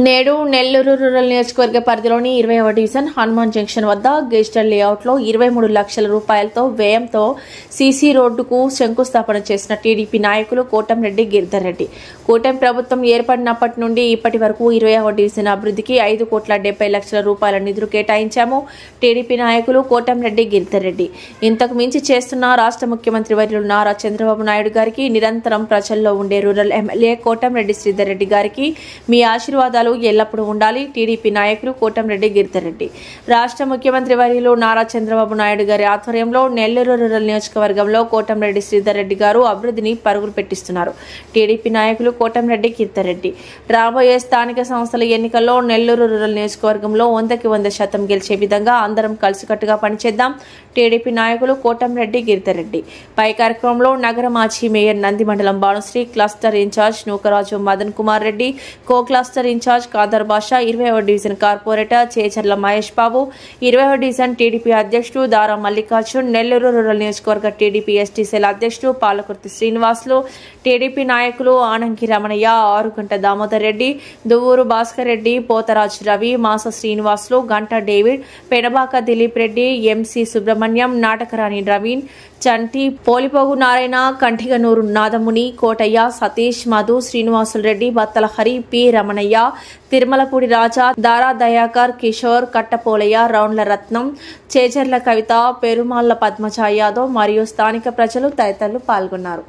నేడు నెల్లూరు రూరల్ నియోజకవర్గ పరిధిలోని 20వ డివిజన్ హనుమాన్ జంక్షన్ వద్ద గెస్టల్ లేఅవుట్లో 23 లక్షల రూపాయలతో వ్యయంతో సీసీ రోడ్డుకు శంకుస్థాపన చేసిన టీడీపీ నాయకులు కోటంరెడ్డి గిరిధర్ రెడ్డి. కూటమి ప్రభుత్వం ఏర్పడినప్పటి నుండి ఇప్పటి వరకు 20వ డివిజన్ అభివృద్ధికి 5,70,00,000 రూపాయల నిధులు కేటాయించాము. టీడీపీ నాయకులు కోటంరెడ్డి గిరిధర్ రెడ్డి ఇంతకు మించి చేస్తున్న రాష్ట్ర ముఖ్యమంత్రి వర్యులు నారా చంద్రబాబు నాయుడు గారికి, నిరంతరం ప్రజల్లో ఉండే రూరల్ ఎమ్మెల్యే కోటంరెడ్డి శ్రీధర్ రెడ్డి గారికి మీ ఆశీర్వాదాలు ఎల్లప్పుడూ ఉండాలి. టీడీపీ నాయకులు కోటంరెడ్డి గిరిధర్ రెడ్డి. రాష్ట్ర ముఖ్యమంత్రి వర్యులు నారా చంద్రబాబు నాయుడు గారి ఆధ్వర్యంలో నెల్లూరు రూరల్ నియోజకవర్గంలో కోటంరెడ్డి శ్రీధర్ రెడ్డి గారు అభివృద్ధిని పరుగులు పెట్టిస్తున్నారు. టీడీపీ నాయకులు కోటంరెడ్డి గిరిధర్ రెడ్డి రాబోయే స్థానిక సంస్థల ఎన్నికల్లో నెల్లూరు రూరల్ నియోజకవర్గంలో 100కి 100% గెలిచే విధంగా అందరం కలిసికట్టుగా పనిచేద్దాం. టీడీపీ నాయకులు కోటంరెడ్డి గిరిధర్ రెడ్డి. పై కార్యక్రమంలో నగర మాజీ మేయర్ నంది మండలం Bhanushri, cluster incharge Nukaraju Madan Kumar Reddy, co cluster incharge Khader Basha, 20వ డివిజన్ కార్పొరేటర్ చేచర్ల మహేష్ బాబు, 20వ డివిజన్ టీడీపీ అధ్యక్షుడు దారా మల్లికార్జున్, నెల్లూరు రూరల్ నియోజకవర్గ టీడీపీ ఎస్టీ సెల్ అధ్యక్షుడు పాలకుర్తి శ్రీనివాసులు, టీడీపీ నాయకులు ఆనంకి రమణయ్య, ఆరుగంట దామోదర్ రెడ్డి, దువ్వూరు భాస్కర్ రెడ్డి, పోతరాజు రవి, మాస శ్రీనివాసులు, గంట డేవిడ్, పెనబాక దిలీప్ రెడ్డి, ఎంసీ సుబ్రహ్మణ్యం, నాటకరాణి రవీన్, చంటి, పోలిపోగు నారాయణ, కంఠిగనూరు నాదముని, కోటయ్య, సతీష్, మధు, శ్రీనివాసులు రెడ్డి, బత్తల హరి, పి రమణయ్య, తిరుమలపూడి రాజా, దారా దయాకర్, కిషోర్, కట్టపోలయ్య, రౌండ్ల రత్నం, చేచర్ల కవిత, పెరుమాళ్ల పద్మజ యాదవ్ మరియు స్థానిక ప్రజలు తదితరులు పాల్గొన్నారు.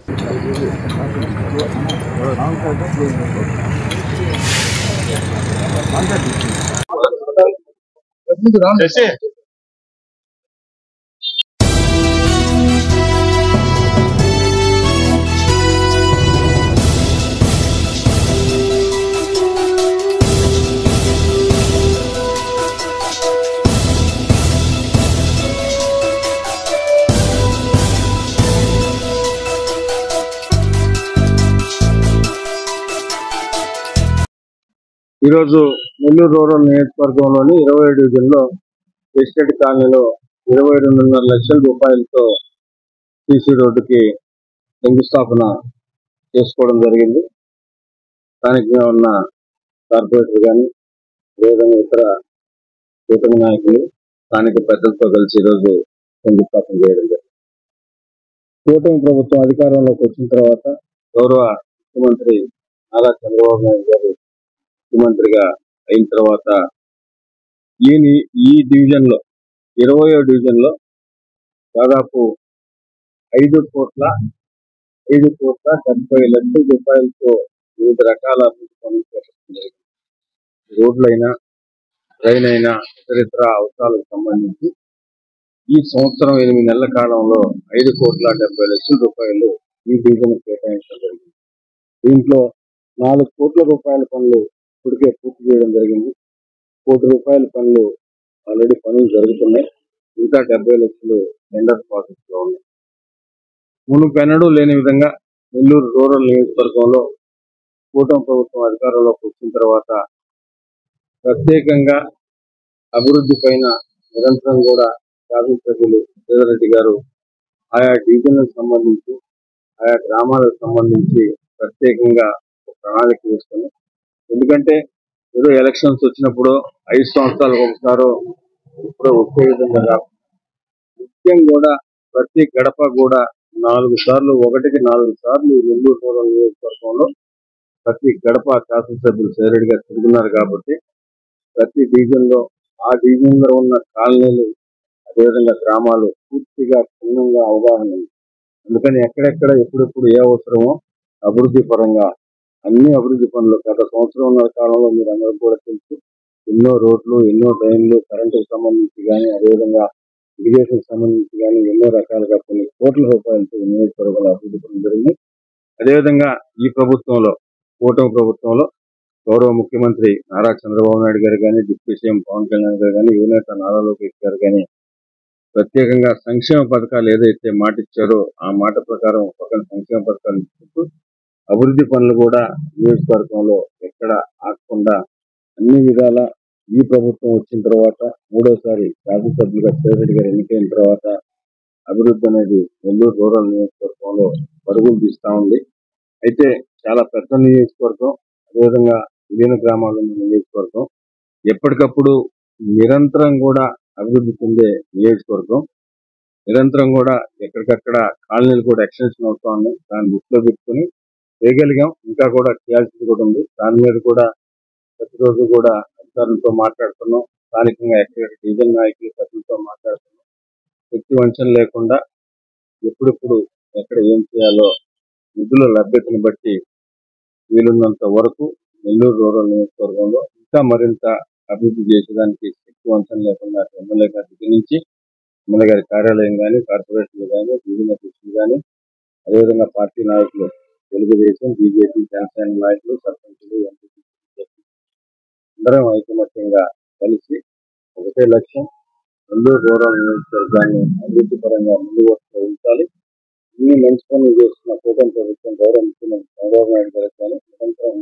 ఈరోజు నెల్లూరు రూరల్ నియోజకవర్గంలోని 20వ డివిజన్లో ఎస్టేట్ కాలనీలో 22.5 లక్షల రూపాయలతో సీసీ రోడ్డుకి శంకుస్థాపన చేసుకోవడం జరిగింది. స్థానికంగా ఉన్న కార్పొరేటర్ కానీ అదేవిధంగా ఇతర కూటమి నాయకులు స్థానిక పెద్దలతో కలిసి ఈరోజు శంకుస్థాపన చేయడం జరిగింది. కూటమి ప్రభుత్వం అధికారంలోకి వచ్చిన తర్వాత గౌరవ ముఖ్యమంత్రి నారా చంద్రబాబు నాయుడు గారు ముఖ్యమంత్రిగా అయిన తర్వాత ఈ డివిజన్ లో 20వ డివిజన్ లో దాదాపు 5,70,00,000 రూపాయలతో వివిధ రకాల అభివృద్ధి పనులు చేపట్టడం జరిగింది. రోడ్లైనా, ట్రైన్ అయినా, ఇతరితర అవసరాలకు సంబంధించి ఈ సంవత్సరం 8 నెలల కాలంలో 5,70,00,000 రూపాయలు ఈ డివిజన్ కేటాయించడం జరిగింది. దీంట్లో 4 కోట్ల రూపాయల పనులు ఇప్పటికే పూర్తి చేయడం జరిగింది. 1 కోటి రూపాయల పనులు ఆల్రెడీ పనులు జరుగుతున్నాయి. ఇంకా 70 లక్షలు టెండర్ ప్రాసెస్ లో ఉన్నాయి. మునుపెన్నడూ లేని విధంగా నెల్లూరు రూరల్ నియోజకవర్గంలో కూటమి ప్రభుత్వం అధికారంలోకి వచ్చిన తర్వాత ప్రత్యేకంగా అభివృద్ధి పైన నిరంతరం కూడా శాసనసభ్యులు శ్రీధర్ రెడ్డి గారు ఆయా డివిజన్లకు సంబంధించి, ఆయా గ్రామాలకు సంబంధించి ప్రత్యేకంగా ఒక ప్రణాళిక వేసుకొని, ఎందుకంటే ఏదో ఎలక్షన్స్ వచ్చినప్పుడు 5 సంవత్సరాలకు ఒకసారో ఇప్పుడు వచ్చే విధంగా కాకుండా నిత్యం కూడా ప్రతి గడప కూడా 4 సార్లు, 1కి 4 సార్లు నెల్లూరు రూరల్ నియోజకవర్గంలో ప్రతి గడప శాసనసభ్యులు శ్రీధర్ రెడ్డి గారు తిరుగుతున్నారు. కాబట్టి ప్రతి డివిజన్ లో ఆ డివిజన్ లో ఉన్న కాలనీలు అదేవిధంగా గ్రామాలు పూర్తిగా క్షుణ్ణంగా అవగాహన ఉంది. అందుకని ఎక్కడెక్కడ ఎప్పుడెప్పుడు ఏ అవసరమో అభివృద్ధి పరంగా అన్ని అభివృద్ధి పనులు గత సంవత్సరంన్నర కాలంలో మీరు అందరూ కూడా తెలుసు, ఎన్నో రోడ్లు, ఎన్నో డ్రైన్లు, కరెంటుకు సంబంధించి కానీ, అదేవిధంగా ఇరిగేషన్ సంబంధించి కానీ ఎన్నో రకాలుగా కొన్ని కోట్ల రూపాయలతో నియోజకవర్గంలో అభివృద్ధి పనులు జరిగింది. అదేవిధంగా ఈ ప్రభుత్వంలో, కూటమి ప్రభుత్వంలో గౌరవ ముఖ్యమంత్రి నారా చంద్రబాబు నాయుడు గారు కానీ, డిప్యూటీ సీఎం పవన్ కళ్యాణ్ గారు కానీ, యువనేత నారా లోకేష్ గారు కానీ ప్రత్యేకంగా సంక్షేమ పథకాలు ఏదైతే మాట ఇచ్చారో ఆ మాట ప్రకారం ఒక సంక్షేమ పథకాలు ఇచ్చుకుంటూ అభివృద్ధి పనులు కూడా నియోజకవర్గంలో ఎక్కడ ఆగకుండా అన్ని విధాల ఈ ప్రభుత్వం వచ్చిన తర్వాత మూడోసారి శాసనసభ్యులుగా శ్రీరెడ్డి గారు ఎన్నికైన తర్వాత అభివృద్ధి అనేది నెల్లూరు రూరల్ నియోజకవర్గంలో పరుగులు తీస్తా ఉంది. అయితే చాలా పెద్ద నియోజకవర్గం, అదేవిధంగా విలీన గ్రామాలు ఉన్న నియోజకవర్గం, ఎప్పటికప్పుడు నిరంతరం కూడా అభివృద్ధి చెందే నియోజకవర్గం. నిరంతరం కూడా ఎక్కడికక్కడ కాలనీలు కూడా ఎక్స్టెన్షన్ అవుతా ఉన్నాయి. దాన్ని దృష్టిలో పెట్టుకుని చేయగలిగాం, ఇంకా కూడా చేయాల్సింది కూడా ఉంది. దాని మీద కూడా ప్రతిరోజు కూడా అధికారులతో మాట్లాడుతున్నాం. స్థానికంగా ఎక్కడ డివిజన్ నాయకులు ప్రజలతో మాట్లాడుతున్నాం. శక్తి వంచన లేకుండా ఎప్పుడెప్పుడు ఎక్కడ ఏం చేయాలో నిధుల లభ్యతను బట్టి వీలున్నంత వరకు నెల్లూరు రూరల్ నియోజకవర్గంలో ఇంకా మరింత అభివృద్ధి చేసేదానికి శక్తి వంచన లేకుండా ఎమ్మెల్యే గారి దగ్గర నుంచి ఎమ్మెల్యే గారి కార్యాలయం కానీ, కార్పొరేషన్లు కానీ, వివిధ కృషులు కానీ, అదేవిధంగా పార్టీ నాయకులు, తెలుగుదేశం, బీజేపీ, జనసేన నాయకులు, సర్పంచులు, ఎంపీ అందరం ఐకమత్యంగా కలిసి ఒకటే లక్ష్యం, నెల్లూరు రూరల్ నియోజకవర్గాన్ని అభివృద్ధి పరంగా ముందు వస్తూ ఉంచాలి. ఇన్ని మంచి పనులు చేస్తున్న కూటమి ప్రభుత్వం గౌరవ ముఖ్యమంత్రి చంద్రబాబు నాయుడు గారికి కానీ నిరంతరం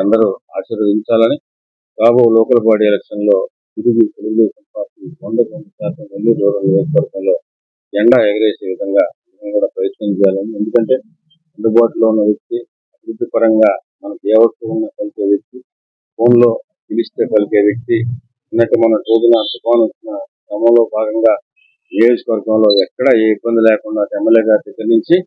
అందరూ ఆశీర్వదించాలని, రాబో లోకల్ బాడీ ఎలక్షన్ లో తిరిగి తెలుగుదేశం పార్టీ 100% నెల్లూరు రూరల్ నియోజకవర్గంలో జెండా ఎగరేసే విధంగా మేము కూడా ప్రయత్నం చేయాలని. ఎందుకంటే అందుబాటులో ఉన్న వ్యక్తి, అభివృద్ధి పరంగా మనకు ఏ వస్తువు ఉన్నా పలికే వ్యక్తి, ఫోన్ లో పిలిస్తే పలికే వ్యక్తి, నిన్నటి మన రోజున తుఫాను వచ్చిన క్రమంలో భాగంగా నియోజకవర్గంలో ఎక్కడ ఏ ఇబ్బంది లేకుండా ఎమ్మెల్యే గారి దగ్గర నుంచి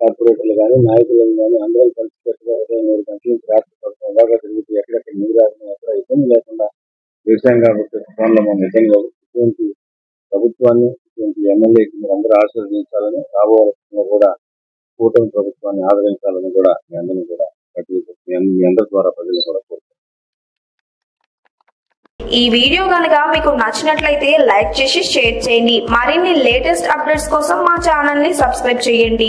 కార్పొరేటర్లు కానీ, నాయకులను కానీ అందరం కలిసికట్టుగా ఉదయం 3 గంటల నుంచి రాత్రి 11 దాకా తిరుగుతూ ఎక్కడెక్కడ నీరు రాకుండా ఎక్కడ ఇబ్బంది లేకుండా వ్యవసాయం కాబట్టి తుఫాన్లో మనం నిజంగా ఇటువంటి ప్రభుత్వాన్ని, ఇటువంటి ఎమ్మెల్యేకి మీరు అందరూ ఆశీర్వదించాలని, రాబోయే కూడా కూటమి ప్రభుత్వాన్ని ఆదరించాలని కూడా మీ అందరినీ కూడా మీ అందరి ద్వారా ప్రజలు కూడా కోరుతున్నాను. ఈ వీడియో కనుక మీకు నచ్చినట్లయితే లైక్ చేసి షేర్ చేయండి. మరిన్ని లేటెస్ట్ అప్డేట్స్ కోసం మా ఛానల్ ని సబ్స్క్రైబ్ చేయండి.